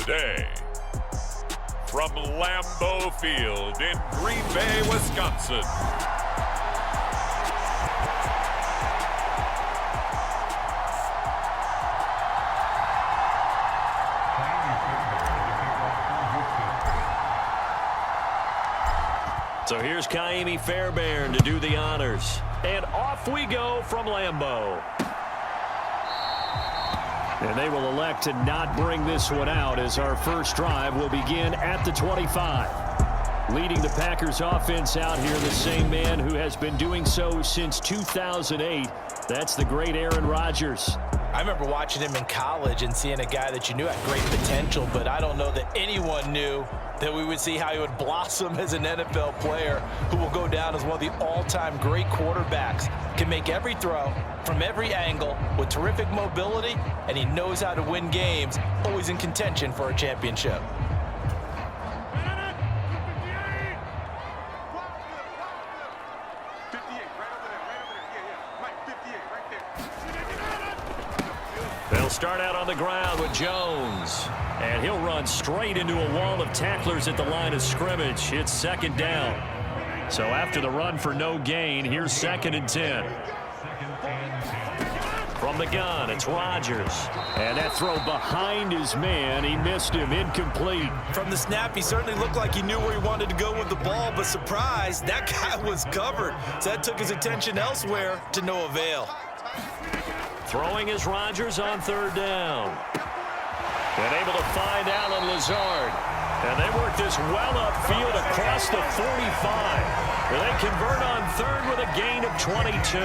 today. From Lambeau Field in Green Bay, Wisconsin. So here's Kaimi Fairbairn to do the honors. And off we go from Lambeau. And they will elect to not bring this one out as our first drive will begin at the 25. Leading the Packers offense out here, the same man who has been doing so since 2008. That's the great Aaron Rodgers. I remember watching him in college and seeing a guy that you knew had great potential, but I don't know that anyone knew that we would see how he would blossom as an NFL player who will go down as one of the all-time great quarterbacks. Can make every throw from every angle with terrific mobility, and he knows how to win games, always in contention for a championship. They'll start out on the ground with Jones. And he'll run straight into a wall of tacklers at the line of scrimmage. It's second down. So after the run for no gain, here's 2nd and 10. From the gun, it's Rodgers. And that throw behind his man. He missed him, incomplete. From the snap, he certainly looked like he knew where he wanted to go with the ball, but surprise, that guy was covered. So that took his attention elsewhere to no avail. Throwing is Rodgers on 3rd down. And able to find Allen Lazard. And they work this well upfield across the 45. Where they convert on 3rd with a gain of 22.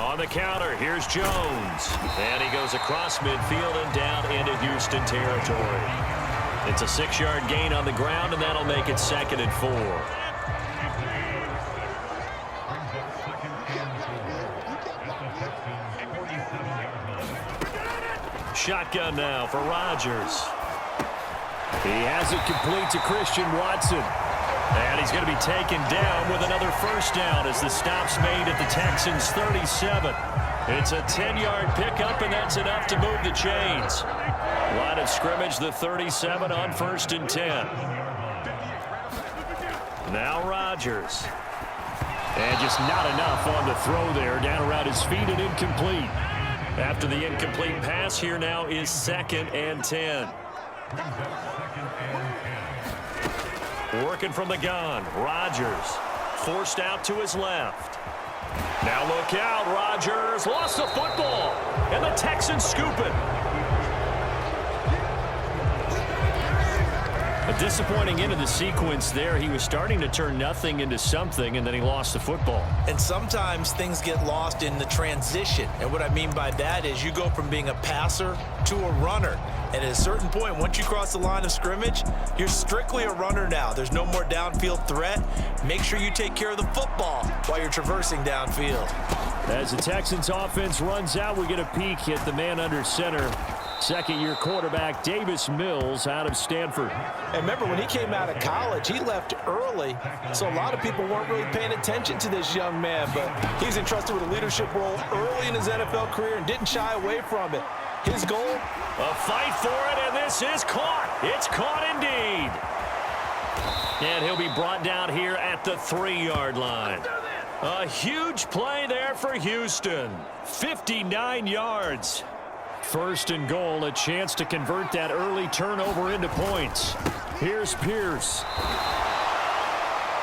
On the counter, here's Jones. And he goes across midfield and down into Houston territory. It's a 6-yard gain on the ground, and that'll make it 2nd and 4. Shotgun now for Rodgers. He has it complete to Christian Watson. And he's going to be taken down with another first down as the stop's made at the Texans' 37. It's a 10-yard pickup, and that's enough to move the chains. Line of scrimmage, the 37 on 1st and 10. Now Rodgers. And just not enough on the throw there. Down around his feet and incomplete. After the incomplete pass, here now is 2nd and 10. Working from the gun, Rodgers forced out to his left. Now look out, Rodgers lost the football, and the Texans scoop it. A disappointing end of the sequence there. He was starting to turn nothing into something, and then he lost the football. And sometimes things get lost in the transition. And what I mean by that is you go from being a passer to a runner. And at a certain point, once you cross the line of scrimmage, you're strictly a runner now. There's no more downfield threat. Make sure you take care of the football while you're traversing downfield. As the Texans offense runs out, we get a peek at the man under center. Second-year quarterback Davis Mills out of Stanford. And remember, when he came out of college, he left early, so a lot of people weren't really paying attention to this young man, but he's entrusted with a leadership role early in his NFL career and didn't shy away from it. His goal? A fight for it, and this is caught. It's caught indeed. And he'll be brought down here at the 3-yard line. A huge play there for Houston. 59 yards. 1st and goal, a chance to convert that early turnover into points. Here's Pierce.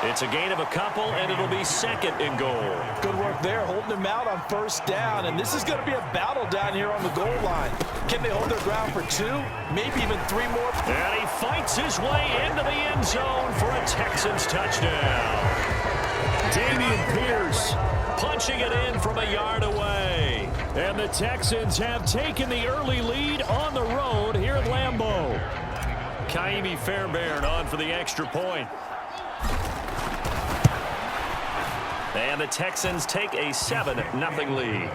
It's a gain of a couple, and it'll be 2nd and goal. Good work there, holding him out on 1st down, and this is going to be a battle down here on the goal line. Can they hold their ground for 2, maybe even 3 more? And he fights his way into the end zone for a Texans touchdown. Dameon Pierce punching it in from a yard away. And the Texans have taken the early lead on the road here at Lambeau. Kaimi Fairbairn on for the extra point. And the Texans take a 7-0 lead.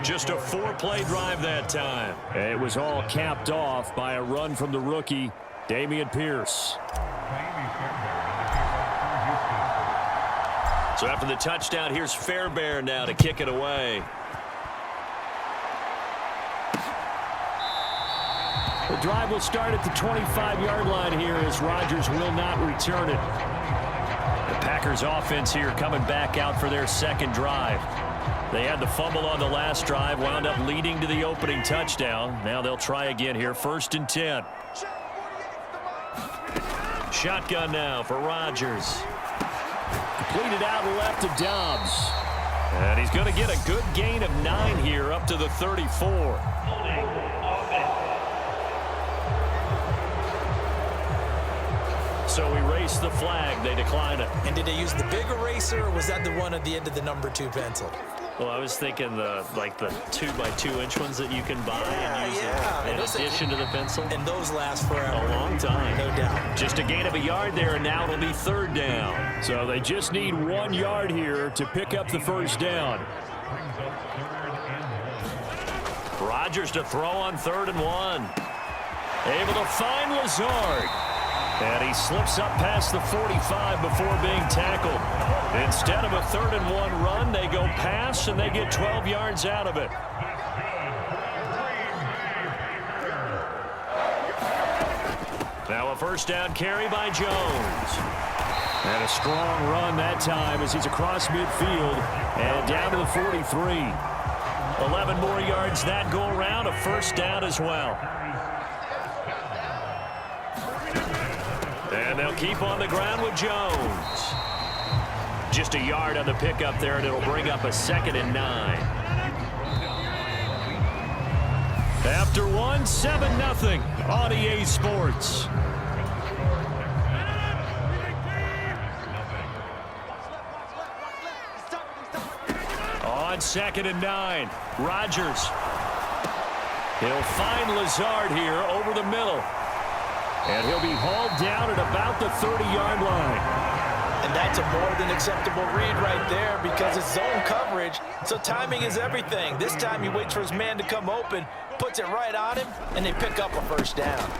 Just a 4-play drive that time. It was all capped off by a run from the rookie, Dameon Pierce. So after the touchdown, here's Fairbairn now to kick it away. The drive will start at the 25-yard line here as Rodgers will not return it. The Packers offense here coming back out for their second drive. They had the fumble on the last drive, wound up leading to the opening touchdown. Now they'll try again here, 1st and 10. Shotgun now for Rodgers. Completed out left to Dobbs. And he's going to get a good gain of 9 here up to the 34. So we race the flag. They decline it. And did they use the big eraser, or was that the one at the end of the number 2 pencil? Well, I was thinking the 2x2-inch ones that you can buy and use in addition to the pencil. And those last forever. A long time. No doubt. Just a gain of a yard there, and now it'll be 3rd down. So they just need 1 yard here to pick up the 1st down. Rodgers to throw on 3rd and 1. Able to find Lazard. And he slips up past the 45 before being tackled. Instead of a 3rd and 1 run, they go pass, and they get 12 yards out of it. Now a 1st down carry by Jones. And a strong run that time as he's across midfield and down to the 43. 11 more yards that go around, a 1st down as well. And they'll keep on the ground with Jones. Just a yard on the pickup there, and it'll bring up a 2nd and 9. After 1, 7-0 on EA Sports. On 2nd and 9, Rodgers. He'll find Lazard here over the middle. And he'll be hauled down at about the 30-yard line. And that's a more than acceptable read right there because it's zone coverage, so timing is everything. This time he waits for his man to come open, puts it right on him, and they pick up a 1st down.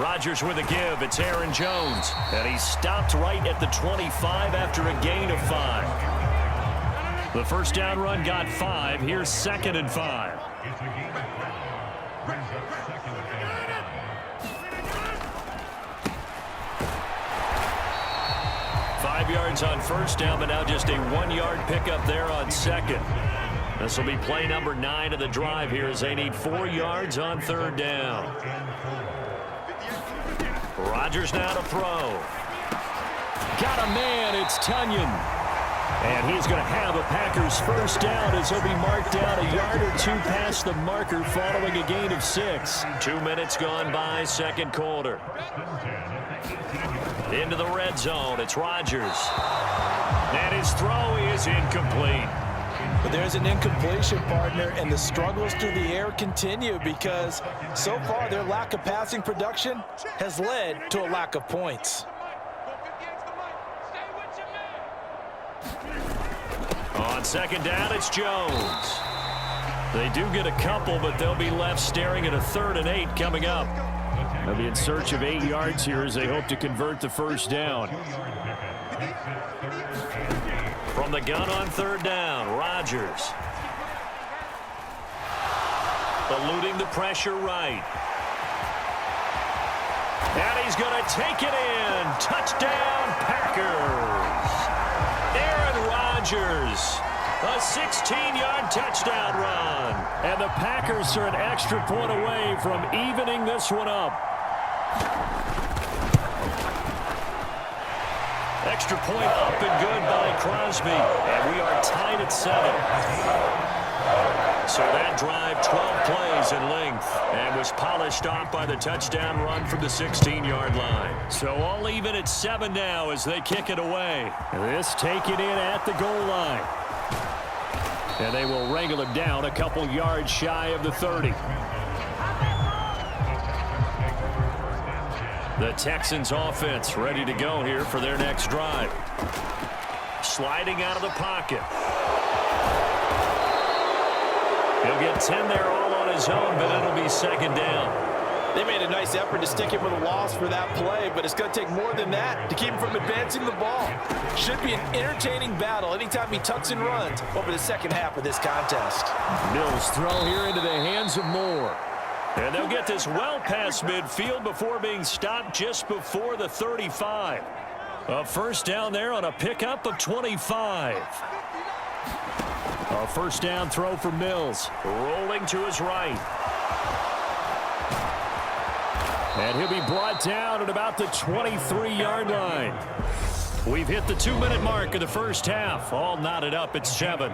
Rodgers with a give. It's Aaron Jones. And he stopped right at the 25 after a gain of 5. The 1st down run got 5. Here's 2nd and 5. 5 yards on 1st down, but now just a 1-yard pickup there on 2nd. This will be play number 9 of the drive here as they need 4 yards on 3rd down. Rodgers now to throw. Got a man, it's Tunyon. And he's going to have a Packers 1st down as he'll be marked down a yard or 2 past the marker following a gain of 6. 2 minutes gone by, 2nd quarter. Into the red zone, it's Rodgers. And his throw is incomplete. But there's an incompletion, partner, and the struggles through the air continue because so far their lack of passing production has led to a lack of points. On 2nd down, it's Jones. They do get a couple, but they'll be left staring at a 3rd and 8 coming up. They'll be in search of 8 yards here as they hope to convert the 1st down. From the gun on 3rd down, Rodgers. Eluding the pressure right. And he's going to take it in. Touchdown, Packers. Aaron Rodgers. A 16-yard touchdown run. And the Packers are an extra point away from evening this one up. Extra point up and good by Crosby. And we are tied at 7. So that drive, 12 plays in length, and was polished off by the touchdown run from the 16-yard line. So all even at 7 now as they kick it away. This taken in at the goal line. And they will wrangle him down a couple yards shy of the 30. The Texans offense ready to go here for their next drive. Sliding out of the pocket. He'll get 10 there all on his own, but it'll be 2nd down. They made a nice effort to stick him with a loss for that play, but it's going to take more than that to keep him from advancing the ball. Should be an entertaining battle anytime he tucks and runs over the second half of this contest. Mills throw here into the hands of Moore. And they'll get this well past midfield before being stopped just before the 35. A first down there on a pickup of 25. A first down throw for Mills. Rolling to his right. And he'll be brought down at about the 23-yard line. We've hit the 2-minute mark of the first half. All knotted up at 7.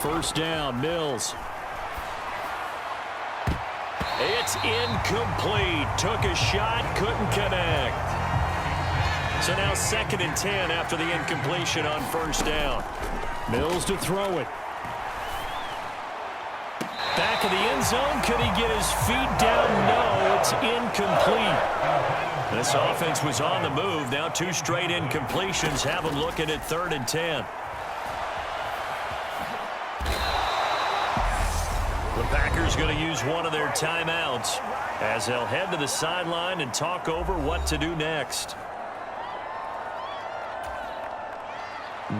First down, Mills. It's incomplete. Took a shot, couldn't connect. So now 2nd and 10 after the incompletion on first down. Mills to throw it. Back of the end zone. Could he get his feet down? No, it's incomplete. This offense was on the move. Now 2 straight incompletions have them looking at 3rd and 10. The Packers going to use one of their timeouts as they'll head to the sideline and talk over what to do next.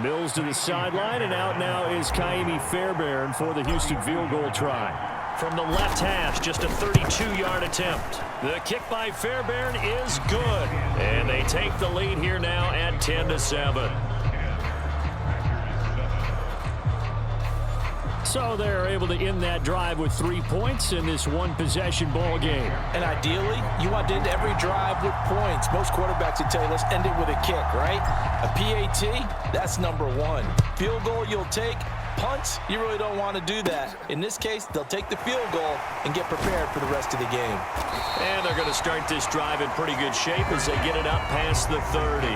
Mills to the sideline, and out now is Kaimi Fairbairn for the Houston field goal try. From the left hash, just a 32-yard attempt. The kick by Fairbairn is good, and they take the lead here now at 10-7. So they're able to end that drive with 3 points in this one-possession ball game. And ideally, you want to end every drive with points. Most quarterbacks would tell you, let's end it with a kick, right? A PAT, that's number 1. Field goal you'll take. Punts, you really don't want to do that. In this case, they'll take the field goal and get prepared for the rest of the game. And they're going to start this drive in pretty good shape as they get it up past the 30.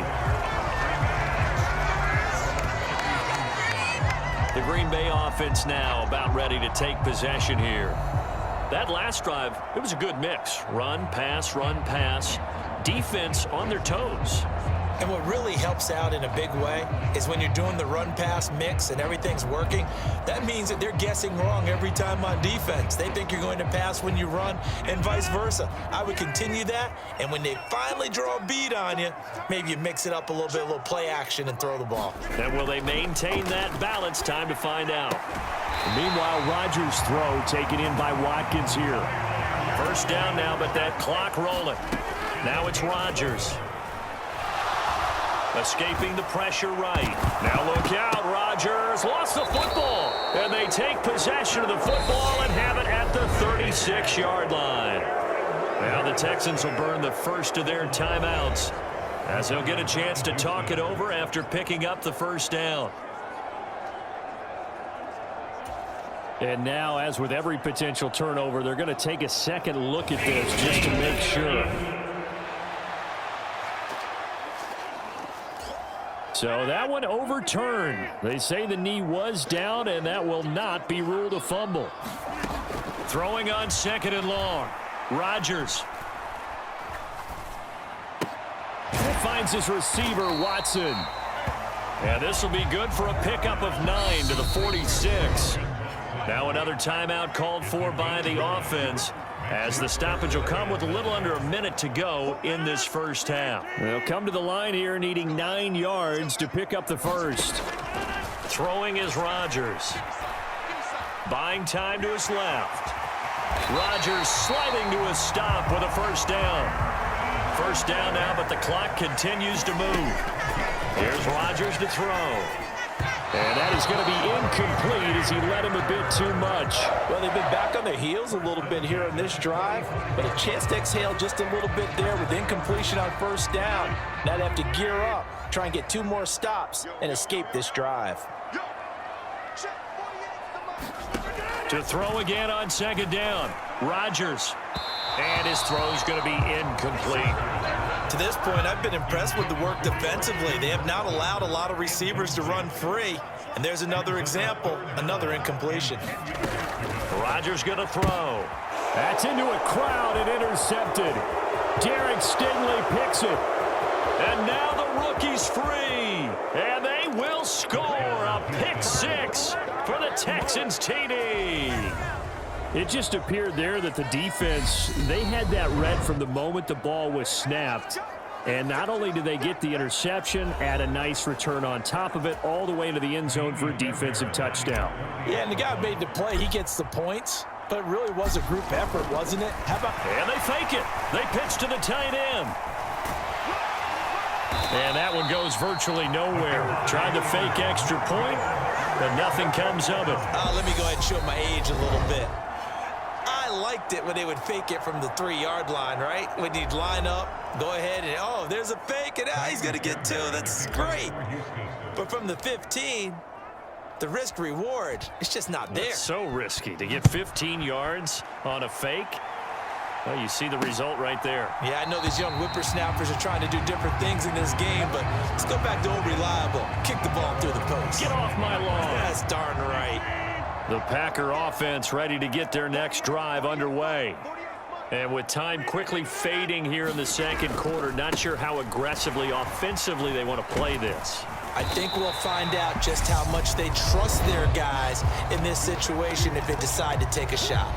The Green Bay offense now about ready to take possession here. That last drive, it was a good mix. Run, pass, defense on their toes. And what really helps out in a big way is when you're doing the run-pass mix and everything's working, that means that they're guessing wrong every time on defense. They think you're going to pass when you run and vice versa. I would continue that, and when they finally draw a beat on you, maybe you mix it up a little bit, a little play action and throw the ball. And will they maintain that balance? Time to find out. Meanwhile, Rodgers' throw taken in by Watkins here. First down now, but that clock rolling. Now it's Rodgers. Escaping the pressure right. Now look out, Rodgers lost the football. And they take possession of the football and have it at the 36-yard line. Now the Texans will burn the first of their timeouts as they'll get a chance to talk it over after picking up the first down. And now, as with every potential turnover, they're going to take a second look at this just to make sure. So that one overturned. They say the knee was down, and that will not be ruled a fumble. Throwing on 2nd and long. Rodgers. Finds his receiver, Watson. And this will be good for a pickup of 9 to the 46. Now another timeout called for by the offense, as the stoppage will come with a little under a minute to go in this first half. They'll come to the line here needing 9 yards to pick up the first. Throwing is Rodgers. Buying time to his left. Rodgers sliding to a stop with a first down. First down now, but the clock continues to move. Here's Rodgers to throw. And that is going to be incomplete as he led him a bit too much. Well, they've been back on their heels a little bit here on this drive, but a chance to exhale just a little bit there with incompletion on first down. Now they have to gear up, try and get 2 more stops, and escape this drive. To throw again on 2nd down. Rodgers. And his throw's going to be incomplete. To this point, I've been impressed with the work defensively. They have not allowed a lot of receivers to run free. And there's another example, another incompletion. Rodgers going to throw. That's into a crowd and intercepted. Derek Stingley picks it. And now the rookie's free. And they will score a pick six for the Texans TD. It just appeared there that the defense, they had that read from the moment the ball was snapped. And not only did they get the interception, add a nice return on top of it, all the way into the end zone for a defensive touchdown. Yeah, and the guy made the play. He gets the points. But it really was a group effort, wasn't it? How about... And they fake it. They pitch to the tight end. And that one goes virtually nowhere. Tried to fake extra point, but nothing comes of it. Let me go ahead and show my age a little bit. I liked it when they would fake it from the 3-yard line, right? When you'd line up, go ahead and, oh, there's a fake, and he's going to get 2. That's great. But from the 15, the risk reward, it's just not there. It's so risky to get 15 yards on a fake. Well, you see the result right there. Yeah, I know these young whippersnappers are trying to do different things in this game, but let's go back to old reliable. Kick the ball through the post. Get off my lawn. That's darn right. The Packer offense ready to get their next drive underway. And with time quickly fading here in the second quarter, not sure how aggressively, offensively they want to play this. I think we'll find out just how much they trust their guys in this situation if they decide to take a shot.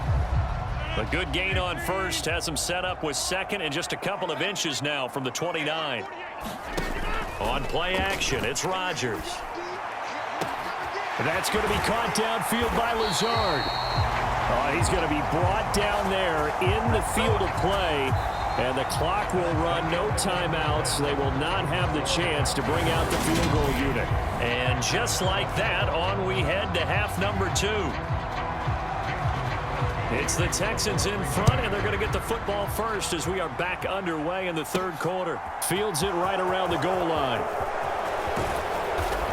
A good gain on first, has them set up with second and just a couple of inches now from the 29. On play action, it's Rodgers. That's going to be caught downfield by Lazard. He's going to be brought down there in the field of play. And the clock will run, no timeouts. They will not have the chance to bring out the field goal unit. And just like that, on we head to half number 2. It's the Texans in front, and they're going to get the football first as we are back underway in the third quarter. Fields it right around the goal line.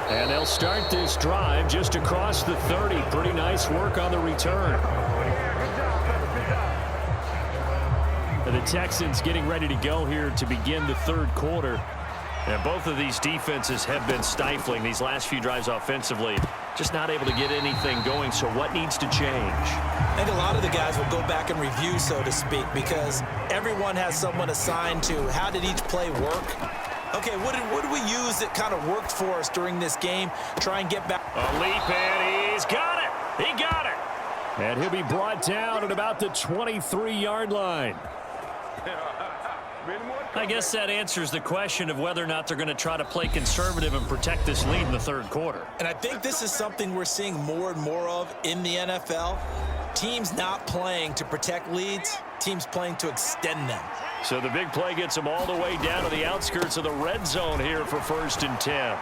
And they'll start this drive just across the 30. Pretty nice work on the return. And the Texans getting ready to go here to begin the third quarter. And both of these defenses have been stifling these last few drives offensively. Just not able to get anything going, so what needs to change? I think a lot of the guys will go back and review, so to speak, because everyone has someone assigned to how did each play work. Okay, what did we use that kind of worked for us during this game? Try and get back. A leap, and he's got it. He got it. And he'll be brought down at about the 23-yard line. I guess that answers the question of whether or not they're going to try to play conservative and protect this lead in the third quarter. And I think this is something we're seeing more and more of in the NFL. Teams not playing to protect leads, teams playing to extend them. So the big play gets them all the way down to the outskirts of the red zone here for 1st and 10.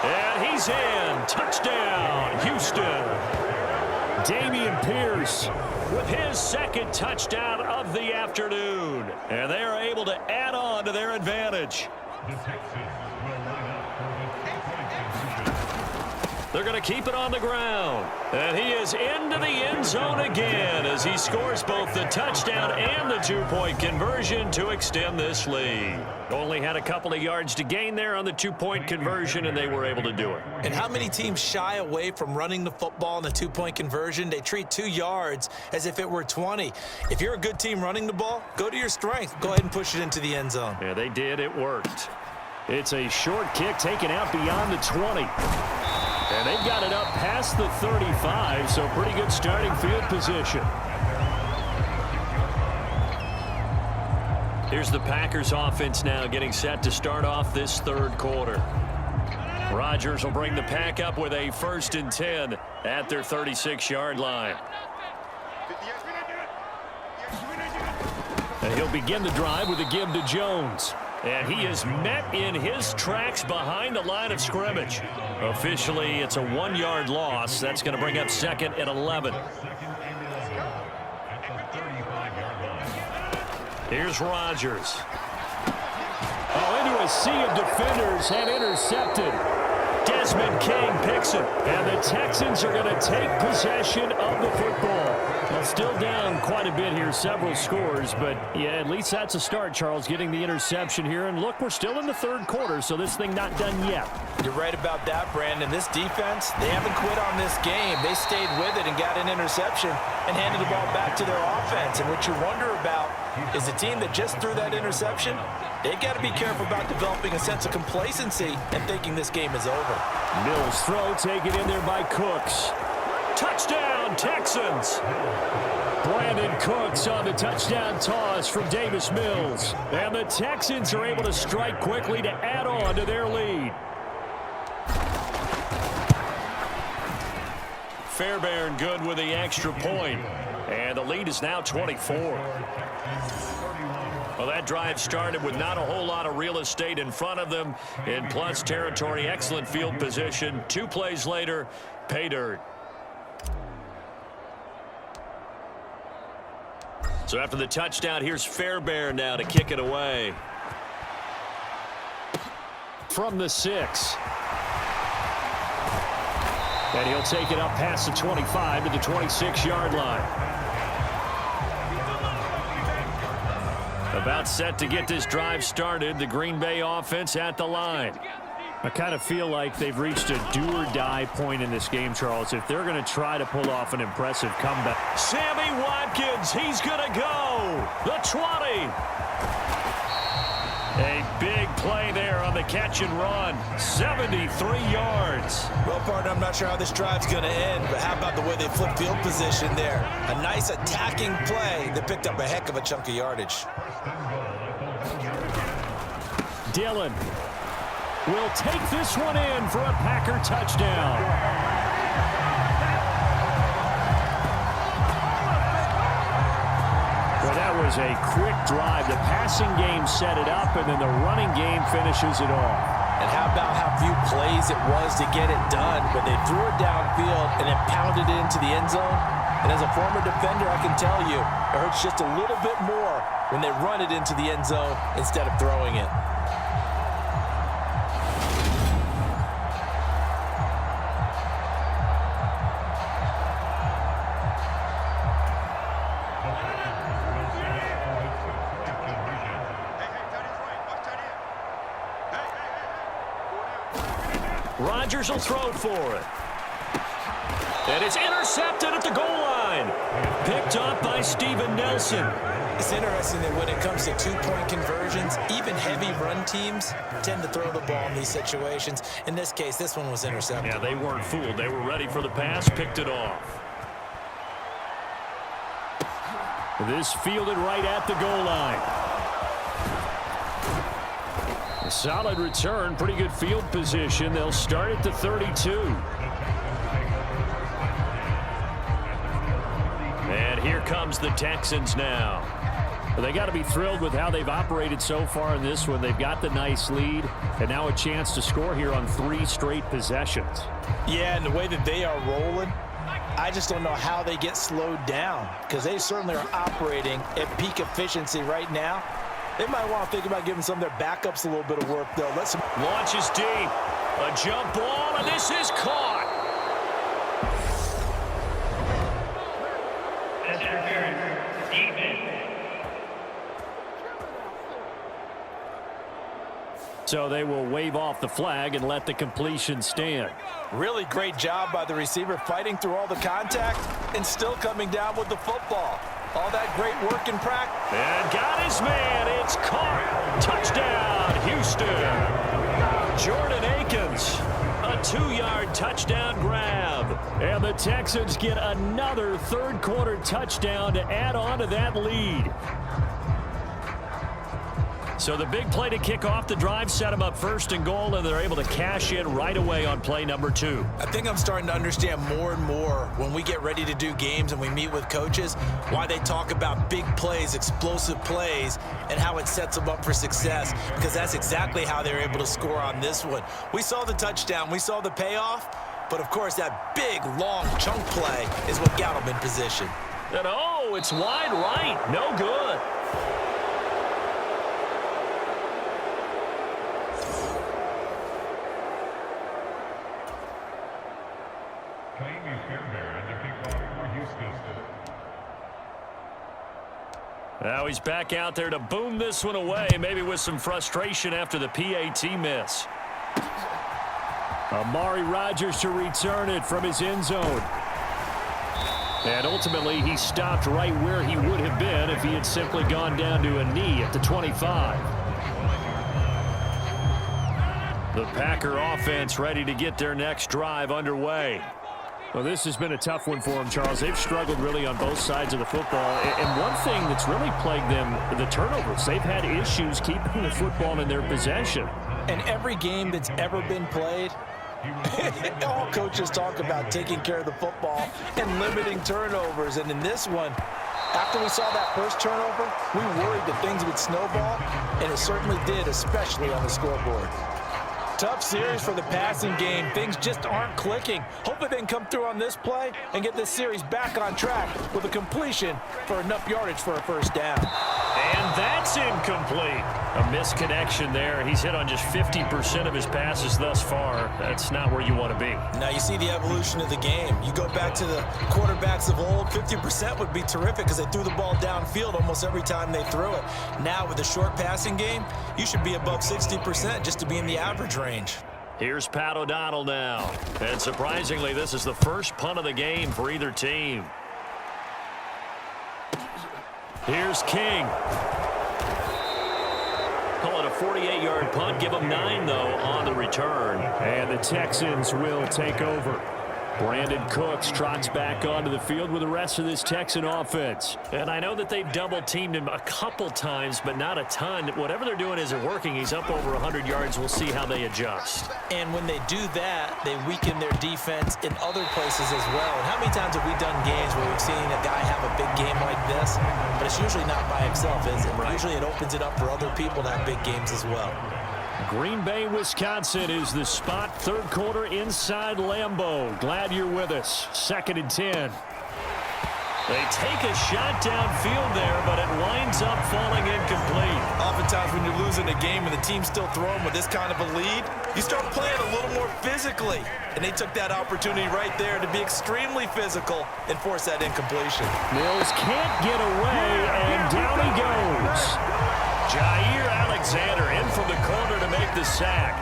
And he's in. Touchdown, Houston. Dameon Pierce with his second touchdown of the afternoon. And they are able to add on to their advantage. They're going to keep it on the ground. And he is into the end zone again as he scores both the touchdown and the 2-point conversion to extend this lead. Only had a couple of yards to gain there on the 2-point conversion, and they were able to do it. And how many teams shy away from running the football in the 2-point conversion? They treat 2 yards as if it were 20. If you're a good team running the ball, go to your strength. Go ahead and push it into the end zone. Yeah, they did. It worked. It's a short kick taken out beyond the 20. And they've got it up past the 35, so pretty good starting field position. Here's the Packers offense now getting set to start off this third quarter. Rodgers will bring the pack up with a 1st and 10 at their 36-yard line. And he'll begin the drive with a give to Jones. And he is met in his tracks behind the line of scrimmage. Officially, it's a 1-yard loss. That's going to bring up 2nd and 11. Here's Rodgers. Into a sea of defenders and intercepted. Desmond King picks it. And the Texans are going to take possession of the football. Well, still down quite a bit here, several scores, but yeah, at least that's a start, Charles, getting the interception here. And look, we're still in the third quarter, so this thing not done yet. You're right about that, Brandon. This defense, they haven't quit on this game. They stayed with it and got an interception and handed the ball back to their offense. And what you wonder about is a team that just threw that interception, they've got to be careful about developing a sense of complacency and thinking this game is over. Mills' throw taken in there by Cooks. Touchdown, Texans! Brandon Cooks on the touchdown toss from Davis Mills. And the Texans are able to strike quickly to add on to their lead. Fairbairn good with the extra point. And the lead is now 24. Well, that drive started with not a whole lot of real estate in front of them. In plus territory, excellent field position. 2 plays later, pay dirt. So after the touchdown, here's Fairbairn now to kick it away. From the 6. And he'll take it up past the 25 to the 26-yard line. About set to get this drive started. The Green Bay offense at the line. I kind of feel like they've reached a do-or-die point in this game, Charles, if they're going to try to pull off an impressive comeback. Sammy Watkins, he's going to go. The 20. A big play there on the catch and run. 73 yards. Well, partner, I'm not sure how this drive's going to end, but how about the way they flip field position there? A nice attacking play that picked up a heck of a chunk of yardage. Dillon will take this one in for a Packer touchdown. Well, that was a quick drive. The passing game set it up, and then the running game finishes it off. And how about how few plays it was to get it done, but they threw it downfield and then pounded it into the end zone. And as a former defender, I can tell you, it hurts just a little bit more when they run it into the end zone instead of throwing it. Rodgers will throw for it. And it's intercepted at the goal line. Picked up by Steven Nelson. It's interesting that when it comes to two-point conversions, even heavy run teams tend to throw the ball in these situations. In this case, this one was intercepted. Yeah, they weren't fooled. They were ready for the pass, picked it off. This fielded right at the goal line. A solid return, pretty good field position. They'll start at the 32. And here comes the Texans now. Well, they got to be thrilled with how they've operated so far in this one. They've got the nice lead, and now a chance to score here on 3 straight possessions. Yeah, and the way that they are rolling, I just don't know how they get slowed down, because they certainly are operating at peak efficiency right now. They might want to think about giving some of their backups a little bit of work, though. Launches deep. A jump ball, and this is caught. So they will wave off the flag and let the completion stand. Really great job by the receiver fighting through all the contact and still coming down with the football. All that great work in practice. And got his man. It's caught. Touchdown, Houston. Jordan Akins. A 2-yard touchdown grab. And the Texans get another third-quarter touchdown to add on to that lead. So the big play to kick off the drive set them up first and goal, and they're able to cash in right away on play number 2. I think I'm starting to understand more and more when we get ready to do games and we meet with coaches why they talk about big plays, explosive plays, and how it sets them up for success, because that's exactly how they're able to score on this one. We saw the touchdown. We saw the payoff. But, of course, that big, long chunk play is what got them in position. And, oh, it's wide right. No good. Now he's back out there to boom this one away, maybe with some frustration after the PAT miss. Amari Rodgers to return it from his end zone. And ultimately, he stopped right where he would have been if he had simply gone down to a knee at the 25. The Packer offense ready to get their next drive underway. Well, this has been a tough one for them, Charles. They've struggled really on both sides of the football. And one thing that's really plagued them, the turnovers. They've had issues keeping the football in their possession. And every game that's ever been played, all coaches talk about taking care of the football and limiting turnovers. And in this one, after we saw that first turnover, we worried that things would snowball, and it certainly did, especially on the scoreboard. Tough series for the passing game. Things just aren't clicking. Hopefully they can come through on this play and get this series back on track with a completion for enough yardage for a first down. And that's incomplete. A misconnection there. He's hit on just 50% of his passes thus far. That's not where you want to be. Now you see the evolution of the game. You go back to the quarterbacks of old, 50% would be terrific because they threw the ball downfield almost every time they threw it. Now with the short passing game, you should be above 60% just to be in the average range. Here's Pat O'Donnell now. And surprisingly, this is the first punt of the game for either team. Here's King. Call it a 48-yard punt. Give them 9, though, on the return. And the Texans will take over. Brandon Cooks trots back onto the field with the rest of this Texan offense. And I know that they've double-teamed him a couple times, but not a ton. Whatever they're doing isn't working. He's up over 100 yards. We'll see how they adjust. And when they do that, they weaken their defense in other places as well. And how many times have we done games where we've seen a guy have a big game like this? But it's usually not by himself, is it? Right. Usually it opens it up for other people to have big games as well. Green Bay, Wisconsin is the spot. Third quarter inside Lambeau. Glad you're with us. 2nd and 10. They take a shot downfield there, but it winds up falling incomplete. Oftentimes when you're losing a game and the team's still throwing with this kind of a lead, you start playing a little more physically. And they took that opportunity right there to be extremely physical and force that incompletion. Mills can't get away, and down he goes. Jair Alexander in from the corner to make the sack.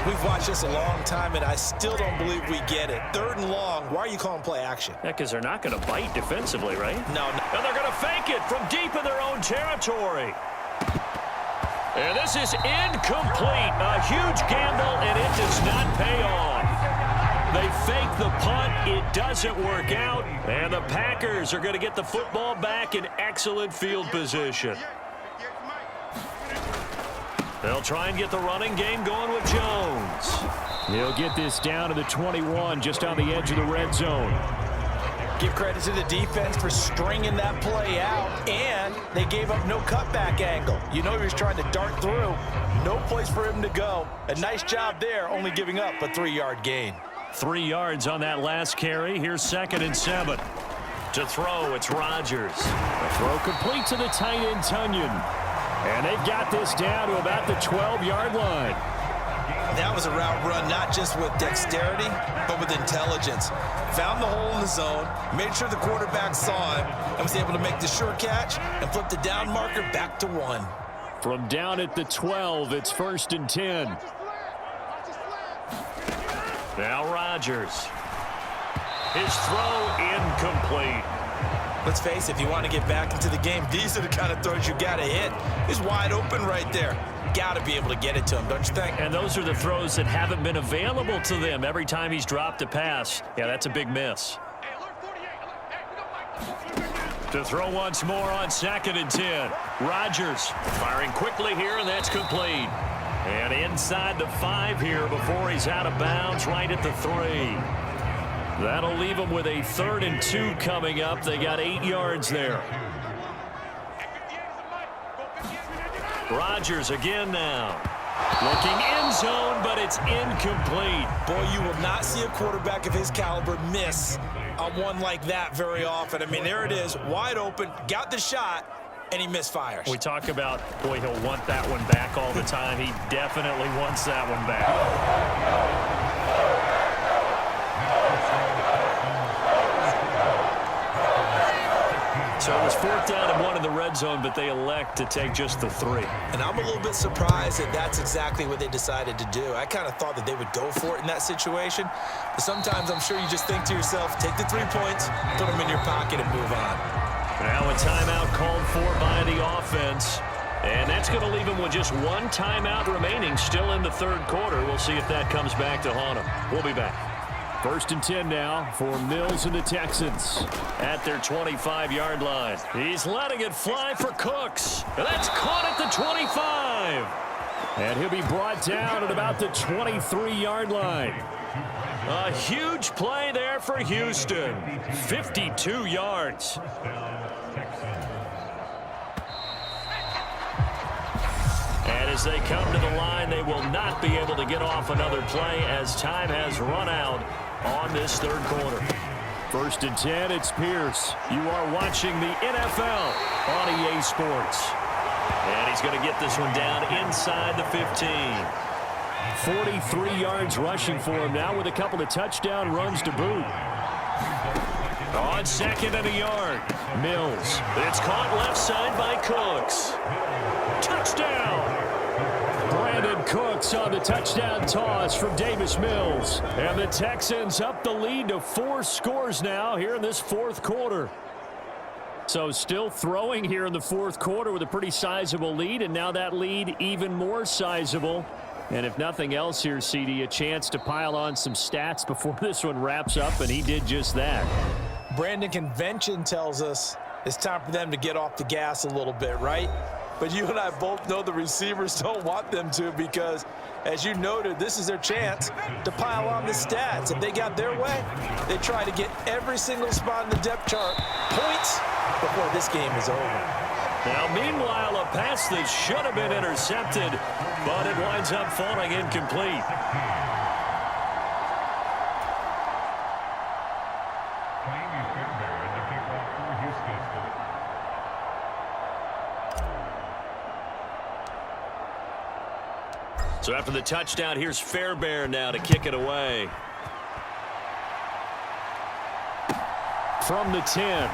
We've watched this a long time, and I still don't believe we get it. 3rd and long, why are you calling play action? Yeah, because they're not going to bite defensively, right? No. And they're going to fake it from deep in their own territory. And this is incomplete. A huge gamble, and it does not pay off. They fake the punt. It doesn't work out. And the Packers are going to get the football back in excellent field position. They'll try and get the running game going with Jones. He'll get this down to the 21, just on the edge of the red zone. Give credit to the defense for stringing that play out, and they gave up no cutback angle. You know he was trying to dart through. No place for him to go. A nice job there, only giving up a 3-yard gain. 3 yards on that last carry. Here's 2nd and 7. To throw, it's Rodgers. The throw complete to the tight end, Tunyon. And they've got this down to about the 12-yard line. That was a route run not just with dexterity, but with intelligence. Found the hole in the zone, made sure the quarterback saw him, and was able to make the sure catch and flip the down marker back to 1. From down at the 12, it's 1st and 10. Now Rodgers. His throw incomplete. Let's face it, if you want to get back into the game, these are the kind of throws you got to hit. He's wide open right there. Got to be able to get it to him, don't you think? And those are the throws that haven't been available to them every time he's dropped a pass. Yeah, that's a big miss. To throw once more on 2nd and 10. Rodgers firing quickly here, and that's complete. And inside the 5 here before he's out of bounds right at the 3. That'll leave them with a 3rd and 2 coming up. They got 8 yards there. Rodgers again now. Looking end zone, but it's incomplete. Boy, you will not see a quarterback of his caliber miss on one like that very often. I mean, there it is, wide open, got the shot, and he misfires. We talk about, boy, he'll want that one back all the time. He definitely wants that one back. So it was 4th down and 1 in the red zone, but they elect to take just the 3. And I'm a little bit surprised that that's exactly what they decided to do. I kind of thought that they would go for it in that situation. But sometimes I'm sure you just think to yourself, take the 3 points, put them in your pocket, and move on. Now a timeout called for by the offense. And that's going to leave him with just 1 timeout remaining still in the 3rd quarter. We'll see if that comes back to haunt him. We'll be back. 1st and 10 now for Mills and the Texans. At their 25-yard line. He's letting it fly for Cooks. And that's caught at the 25. And he'll be brought down at about the 23-yard line. A huge play there for Houston. 52 yards. And as they come to the line, they will not be able to get off another play as time has run out on this 3rd quarter. 1st and 10, it's Pierce. You are watching the NFL on EA Sports. And he's going to get this one down inside the 15. 43 yards rushing for him now with a couple of touchdown runs to boot. On 2nd and a yard. Mills. It's caught left side by Cooks. Touchdown! Brandon Cooks on the touchdown toss from Davis Mills. And the Texans up the lead to 4 scores now here in this 4th quarter. So still throwing here in the 4th quarter with a pretty sizable lead, and now that lead even more sizable. And if nothing else here, CD, a chance to pile on some stats before this one wraps up, and he did just that. Brandon, convention tells us it's time for them to get off the gas a little bit, right? But you and I both know the receivers don't want them to because, as you noted, this is their chance to pile on the stats. If they got their way, they try to get every single spot in the depth chart points before this game is over. Now, meanwhile, a pass that should have been intercepted, but it winds up falling incomplete. So after the touchdown, here's Fairbairn now to kick it away. From the 10.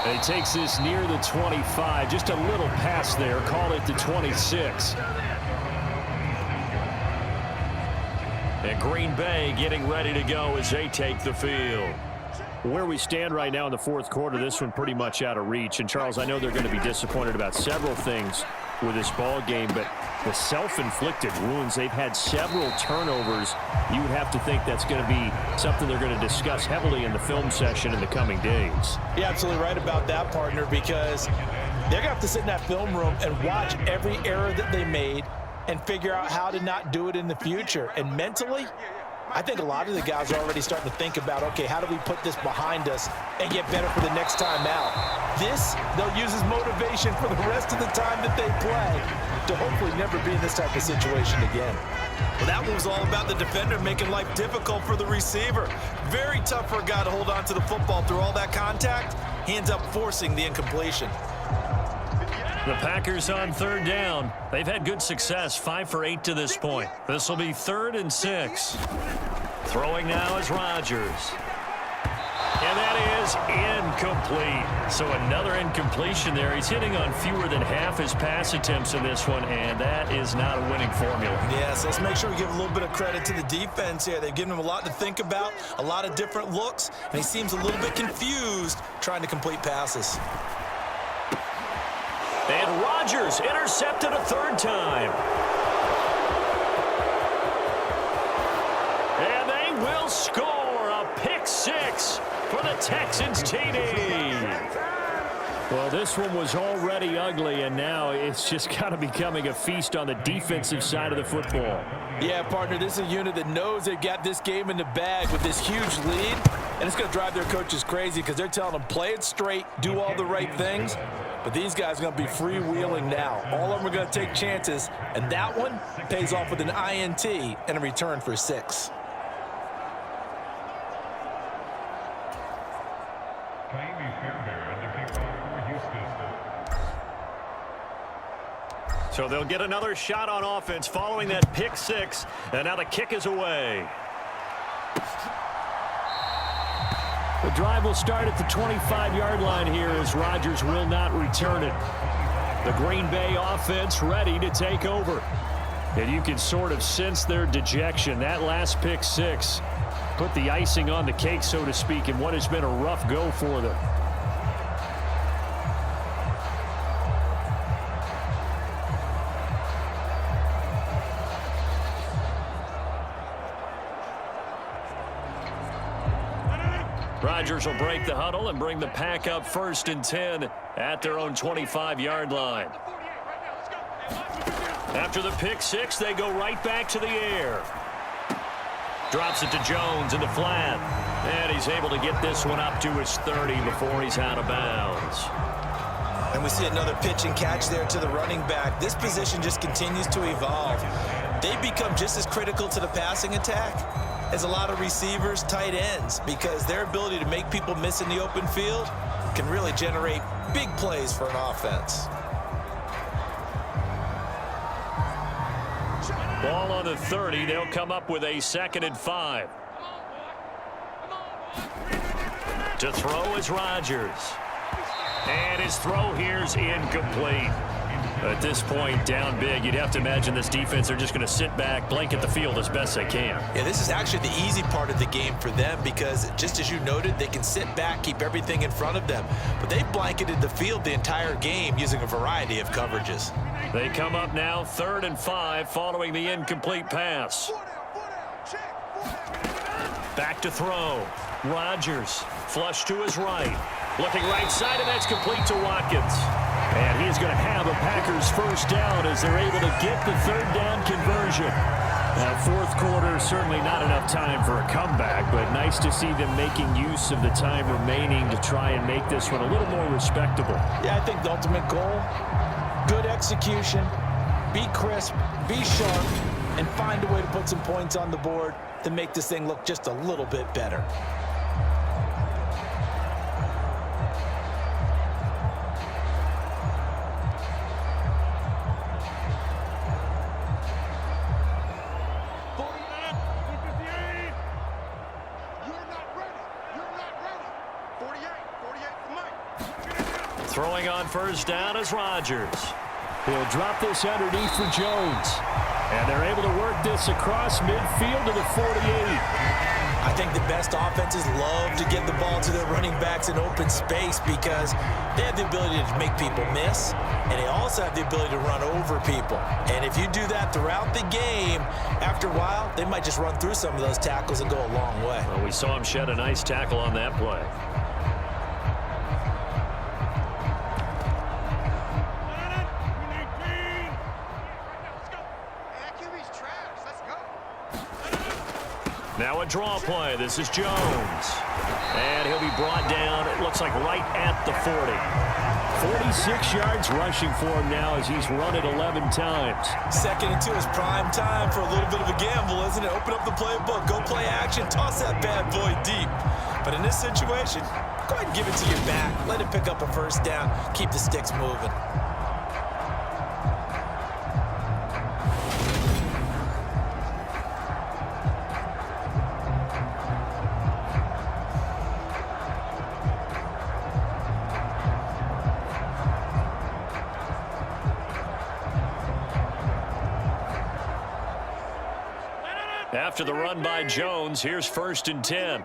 And he takes this near the 25. Just a little pass there. Call it the 26. And Green Bay getting ready to go as they take the field. Where we stand right now in the 4th quarter, this one pretty much out of reach. And, Charles, I know they're going to be disappointed about several things with this ball game, but the self-inflicted wounds, they've had several turnovers. You would have to think that's going to be something they're going to discuss heavily in the film session in the coming days. You're absolutely right about that, partner, because they're going to have to sit in that film room and watch every error that they made and figure out how to not do it in the future. And mentally, I think a lot of the guys are already starting to think about, okay, how do we put this behind us and get better for the next time out? This, they'll use as motivation for the rest of the time that they play to hopefully never be in this type of situation again. Well, that one was all about the defender making life difficult for the receiver. Very tough for a guy to hold on to the football through all that contact. He ends up forcing the incompletion. The Packers on 3rd down. They've had good success, 5 for 8 to this point. This will be 3rd and 6. Throwing now is Rodgers. And that is incomplete. So another incompletion there. He's hitting on fewer than half his pass attempts in this one, and that is not a winning formula. Yes, let's make sure we give a little bit of credit to the defense here. They've given him a lot to think about, a lot of different looks, and he seems a little bit confused trying to complete passes. And Rodgers intercepted a 3rd time. And they will score a pick 6 for the Texans TD. Well, this one was already ugly, and now it's just kind of becoming a feast on the defensive side of the football. Yeah, partner, this is a unit that knows they've got this game in the bag with this huge lead, and it's going to drive their coaches crazy because they're telling them, play it straight, do all the right things. But these guys are going to be freewheeling now. All of them are going to take chances, and that one pays off with an INT and a return for 6. So they'll get another shot on offense following that pick 6, and now the kick is away. The drive will start at the 25-yard line here as Rodgers will not return it. The Green Bay offense ready to take over. And you can sort of sense their dejection. That last pick six put the icing on the cake, so to speak, in what has been a rough go for them. Rodgers will break the huddle and bring the pack up 1st and 10 at their own 25-yard line. After the pick six, they go right back to the air. Drops it to Jones in the flat. And he's able to get this one up to his 30 before he's out of bounds. And we see another pitch and catch there to the running back. This position just continues to evolve. They become just as critical to the passing attack as a lot of receivers, tight ends, because their ability to make people miss in the open field can really generate big plays for an offense. Ball on the 30. They'll come up with a 2nd and 5. To throw is Rodgers. And his throw here's incomplete. At this point, down big, you'd have to imagine this defense are just going to sit back, blanket the field as best they can. Yeah, this is actually the easy part of the game for them because, just as you noted, they can sit back, keep everything in front of them. But they blanketed the field the entire game using a variety of coverages. They come up now 3rd and 5 following the incomplete pass. Back to throw. Rodgers flush to his right. Looking right side, and that's complete to Watkins. And he's going to have a Packers 1st down as they're able to get the 3rd down conversion. Now, 4th quarter, certainly not enough time for a comeback, but nice to see them making use of the time remaining to try and make this one a little more respectable. Yeah, I think the ultimate goal, good execution, be crisp, be sharp, and find a way to put some points on the board to make this thing look just a little bit better. Throwing on 1st down is Rodgers. He'll drop this underneath for Jones. And they're able to work this across midfield to the 48. I think the best offenses love to get the ball to their running backs in open space because they have the ability to make people miss, and they also have the ability to run over people. And if you do that throughout the game, after a while, they might just run through some of those tackles and go a long way. Well, we saw him shed a nice tackle on that play. Now a draw play. This is Jones. And he'll be brought down, it looks like right at the 40. 46 yards rushing for him now as he's run it 11 times. 2nd and 2 is prime time for a little bit of a gamble, isn't it? Open up the playbook, go play action, toss that bad boy deep. But in this situation, go ahead and give it to your back. Let it pick up a 1st down. Keep the sticks moving. After the run by Jones, here's 1st and 10.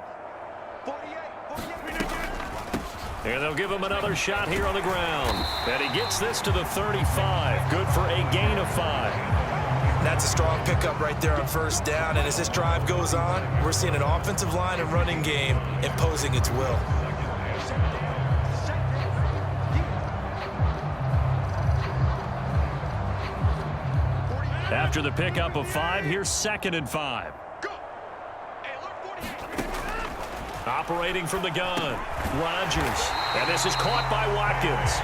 And they'll give him another shot here on the ground. And he gets this to the 35. Good for a gain of 5. That's a strong pickup right there on 1st down. And as this drive goes on, we're seeing an offensive line and running game imposing its will. After the pickup of 5, here's 2nd and 5. Operating from the gun, Rodgers. And this is caught by Watkins.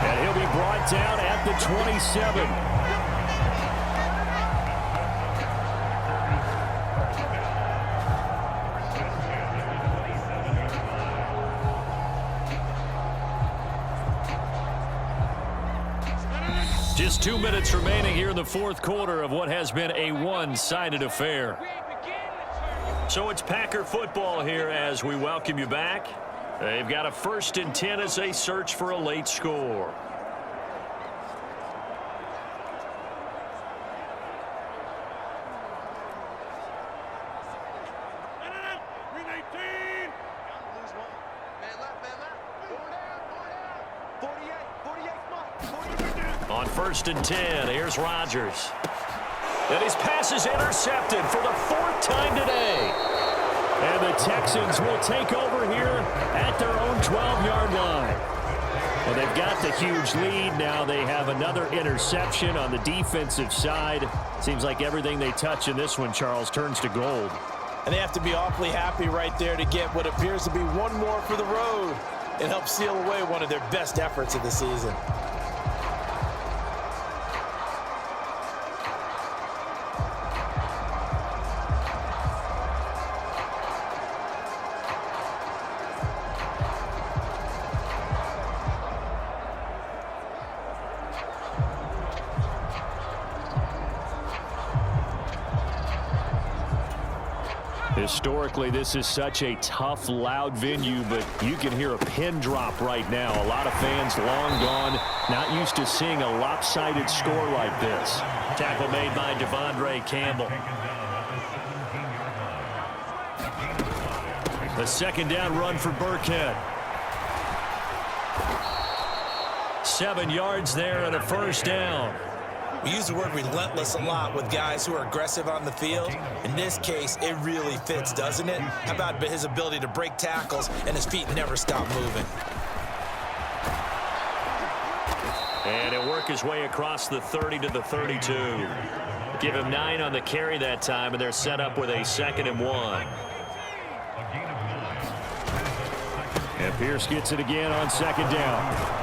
And he'll be brought down at the 27. Just 2 minutes remaining here in the 4th quarter of what has been a one-sided affair. So it's Packer football here as we welcome you back. They've got a 1st and 10 as they search for a late score. On 1st and 10, here's Rodgers. And his pass is intercepted for the 4th time today. And the Texans will take over here at their own 12-yard line. Well, they've got the huge lead. Now they have another interception on the defensive side. Seems like everything they touch in this one, Charles, turns to gold. And they have to be awfully happy right there to get what appears to be one more for the road and help seal away one of their best efforts of the season. Historically, this is such a tough, loud venue, but you can hear a pin drop right now. A lot of fans long gone, not used to seeing a lopsided score like this. Tackle made by Devondre Campbell. The 2nd down run for Burkhead. 7 yards there and a 1st down. We use the word relentless a lot with guys who are aggressive on the field. In this case, it really fits, doesn't it? How about his ability to break tackles and his feet never stop moving? And he'll work his way across the 30 to the 32. Give him 9 on the carry that time, and they're set up with a 2nd and 1. And Pierce gets it again on 2nd down.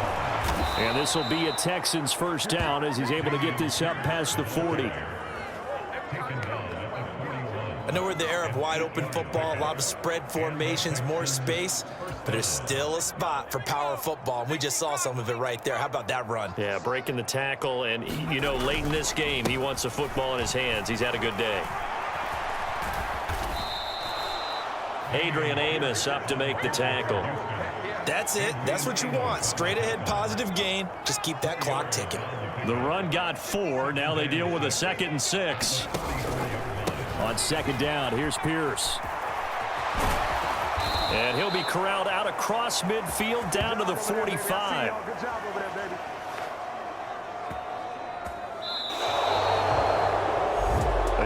And this will be a Texans 1st down as he's able to get this up past the 40. I know we're in the era of wide-open football, a lot of spread formations, more space, but there's still a spot for power football, and we just saw some of it right there. How about that run? Yeah, breaking the tackle, and, you know, late in this game, he wants the football in his hands. He's had a good day. Adrian Amos up to make the tackle. That's it. That's what you want. Straight ahead positive gain. Just keep that clock ticking. The run got 4. Now they deal with a 2nd and 6. On 2nd down, here's Pierce. And he'll be corralled out across midfield down to the 45.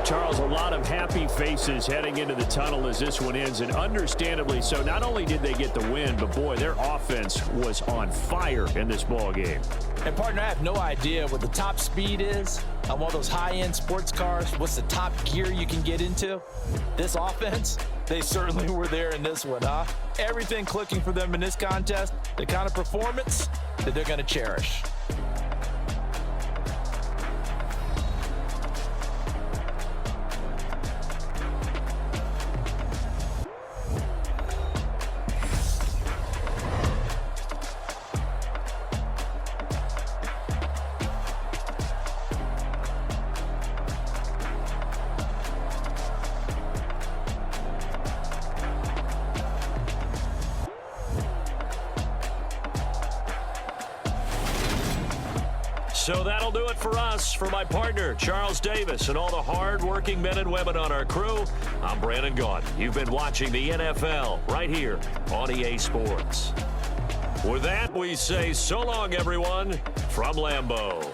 Charles, a lot of happy faces heading into the tunnel as this one ends, and understandably so. Not only did they get the win, but boy, their offense was on fire in this ball game. And partner, I have no idea what the top speed is on one of those high-end sports cars. What's the top gear you can get into? This offense, they certainly were there in this one, huh? Everything clicking for them in this contest, the kind of performance that they're going to cherish. So that'll do it for us. For my partner, Charles Davis, and all the hard-working men and women on our crew, I'm Brandon Gaudin. You've been watching the NFL right here on EA Sports. With that, we say so long, everyone, from Lambeau.